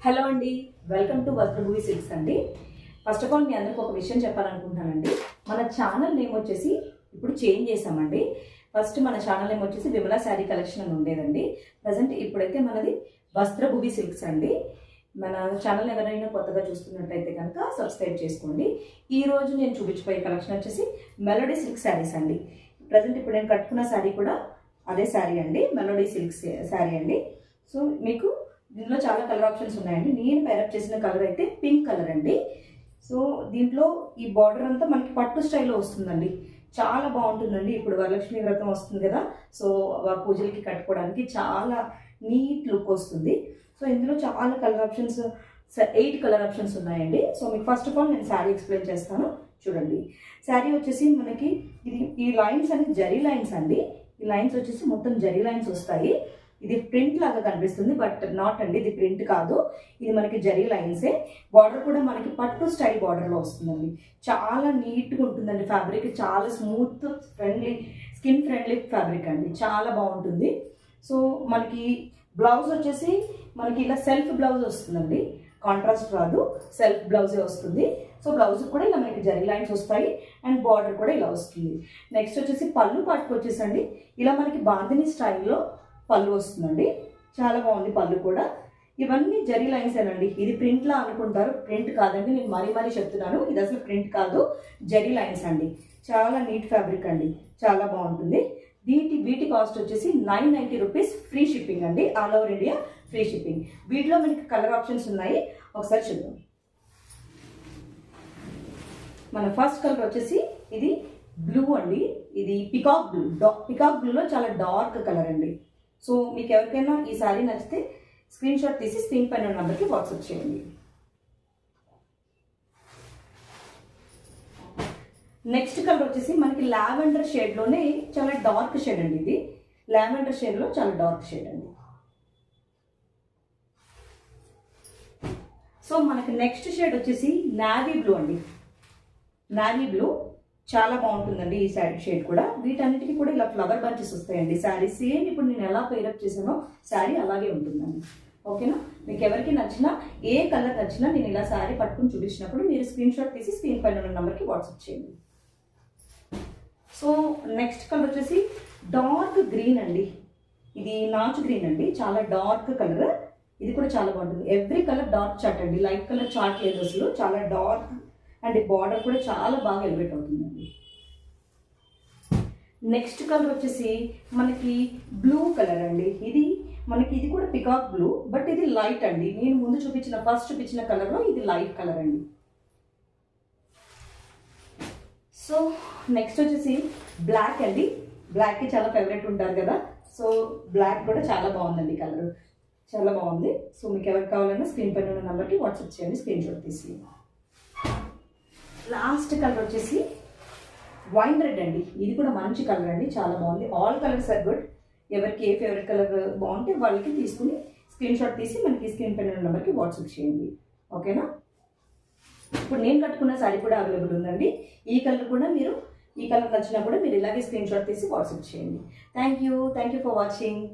Hello అండి, welcome to వస్త్రభూమి silks అండి. First of all మీ అందరికి ఒక విషయం చెప్పాలనుకుంటున్నానండి. మన ఛానల్ నేమ్ వచ్చేసి ఇప్పుడు చేంజ్ చేసామండి. ఫస్ట్ మన ఛానల్ నేమ్ వచ్చేసి విమలా శారీ కలెక్షన్ అని ఉండేదండి. ప్రజెంట్ ఇప్పుడైతే మనది వస్త్రభూమి సిల్క్స్ అండి. మన ఛానల్ ఎవరైనా కొత్తగా చూస్తున్నట్టయితే కనుక సబ్స్క్రైబ్ చేసుకోండి. ఈ రోజు నేను చూపించిపోయే కలెక్షన్ వచ్చేసి మెలోడీ సిల్క్ శారీస్ అండి. ప్రజెంట్ ఇప్పుడు నేను కట్టుకున్న శారీ కూడా అదే శారీ అండి, మెలోడీ సిల్క్ శారీ అండి. సో మీకు దీంట్లో చాలా కలర్ ఆప్షన్స్ ఉన్నాయండి. నేను పేరప్ చేసిన కలర్ అయితే పింక్ కలర్ అండి. సో దీంట్లో ఈ బార్డర్ అంతా మనకి పట్టు స్టైల్లో వస్తుందండి. చాలా బాగుంటుందండి. ఇప్పుడు వరలక్ష్మి వ్రతం వస్తుంది కదా, సో పూజలకి కట్టుకోవడానికి చాలా నీట్ లుక్ వస్తుంది. సో ఇందులో చాలా కలర్ ఆప్షన్స్ 8 కలర్ ఆప్షన్స్ ఉన్నాయండి. సో మీకు ఫస్ట్ ఆఫ్ ఆల్ నేను శారీ ఎక్స్ప్లెయిన్ చేస్తాను, చూడండి. శారీ వచ్చేసి మనకి ఈ లైన్స్ అన్ని జరీ లైన్స్ అండి. ఈ లైన్స్ వచ్చేసి మొత్తం జరీ లైన్స్ వస్తాయి. ఇది ప్రింట్ లాగా కనిపిస్తుంది, బట్ నాట్ అండి, ఇది ప్రింట్ కాదు, ఇది మనకి జరీ లైన్సే. బార్డర్ కూడా మనకి పట్టు స్టైల్ బార్డర్లో వస్తుందండి. చాలా నీట్గా ఉంటుందండి. ఫ్యాబ్రిక్ చాలా smooth, friendly, skin friendly fabric అండి, చాలా బాగుంటుంది. సో మనకి బ్లౌజ్ వచ్చేసి మనకి ఇలా సెల్ఫ్ బ్లౌజ్ వస్తుందండి, కాంట్రాస్ట్ రాదు, సెల్ఫ్ బ్లౌజే వస్తుంది. సో బ్లౌజ్ కూడా ఇలా మనకి జరీ లైన్స్ వస్తాయి అండ్ బార్డర్ కూడా ఇలా వస్తుంది. నెక్స్ట్ వచ్చేసి పళ్ళు పాటుకు వచ్చేసండి ఇలా మనకి బాందిని స్టైల్లో పళ్ళు వస్తుందండి. చాలా బాగుంది పళ్ళు కూడా. ఇవన్నీ జరీ లైన్స్ ఏనండి. ఇది ప్రింట్లా అనుకుంటారు, ప్రింట్ కాదండి, నేను మరీ చెప్తున్నాను, ఇది అసలు ప్రింట్ కాదు, జరీ లైన్స్ అండి. చాలా నీట్ ఫ్యాబ్రిక్ అండి, చాలా బాగుంటుంది. వీటి కాస్ట్ వచ్చేసి 990 రూపీస్, ఫ్రీ షిప్పింగ్ అండి, all over India free shipping. వీటిలో మనకి కలర్ ఆప్షన్స్ ఉన్నాయి, ఒకసారి చూద్దాం. మన ఫస్ట్ కలర్ వచ్చేసి ఇది బ్లూ అండి. ఇది పికాక్ బ్లూ. పికాక్ బ్లూలో చాలా డార్క్ కలర్ అండి. సో మీకు ఎవరికైనా ఈ శారీ నచ్చితే స్క్రీన్ షాట్ తీసి స్క్రీన్ పైన నెంబర్కి వాట్సాప్ చేయండి. నెక్స్ట్ కలర్ వచ్చేసి మనకి లావెండర్ షేడ్లోనే చాలా డార్క్ షేడ్ అండి. ఇది లావెండర్ షేడ్లో చాలా డార్క్ షేడ్ అండి. సో మనకి నెక్స్ట్ షేడ్ వచ్చేసి నావీ బ్లూ అండి. నావీ బ్లూ చాలా బాగుంటుందండి. ఈ షేడ్ కూడా, వీటన్నిటికీ కూడా ఇలా ఫ్లవర్ బంచెస్ వస్తాయండి. శారీ సేమ్ ఇప్పుడు నేను ఎలా పేరప్ చేసానో శారీ అలాగే ఉంటుందండి. ఓకేనా? మీకు ఎవరికి నచ్చినా, ఏ కలర్ నచ్చినా నేను ఇలా శారీ పట్టుకుని చూపించినప్పుడు మీరు స్క్రీన్ షాట్ తీసి స్క్రీన్ పైన ఉన్న నెంబర్కి వాట్సాప్ చేయండి. సో నెక్స్ట్ కలర్ వచ్చేసి డార్క్ గ్రీన్ అండి. ఇది నాచు గ్రీన్ అండి, చాలా డార్క్ కలర్. ఇది కూడా చాలా బాగుంటుంది. ఎవ్రీ కలర్ డార్క్ చార్ట్ అండి, లైట్ కలర్ చార్ట్ లేదు అసలు, చాలా డార్క్ అండ్ బార్డర్ కూడా చాలా బాగా ఎలివేట్ అవుతుందండి. నెక్స్ట్ కలర్ వచ్చేసి మనకి బ్లూ కలర్ అండి. ఇది కూడా పికాక్ బ్లూ, బట్ ఇది లైట్ అండి. నేను ముందు ఫస్ట్ చూపించిన కలర్లో ఇది లైట్ కలర్ అండి. సో నెక్స్ట్ వచ్చేసి బ్లాక్ అండి. బ్లాక్కి చాలా ఫేవరెట్ ఉంటారు కదా, సో బ్లాక్ కూడా చాలా బాగుందండి, కలర్ చాలా బాగుంది. సో మీకు ఎవరికి కావాలన్నా స్క్రీన్ పైన ఉన్న నెంబర్కి వాట్సాప్ చేయండి, స్క్రీన్ షాట్ తీసి. లాస్ట్ కలర్ వచ్చేసి వైన్ రెడ్ అండి. ఇది కూడా మంచి కలర్ అండి, చాలా బాగుంది. All colours are good. ఎవరికి ఏ ఫేవరెట్ కలర్ బాగుంటే వాళ్ళకి తీసుకుని స్క్రీన్ షాట్ తీసి మనకి స్క్రీన్ పైన నెంబర్కి వాట్సాప్ చేయండి. ఓకేనా? ఇప్పుడు నేను కట్టుకున్న శారీ కూడా అవైలబుల్ ఉందండి. ఈ కలర్ నచ్చినా కూడా మీరు ఇలాగే స్క్రీన్ షాట్ తీసి వాట్సాప్ చేయండి. Thank you for watching.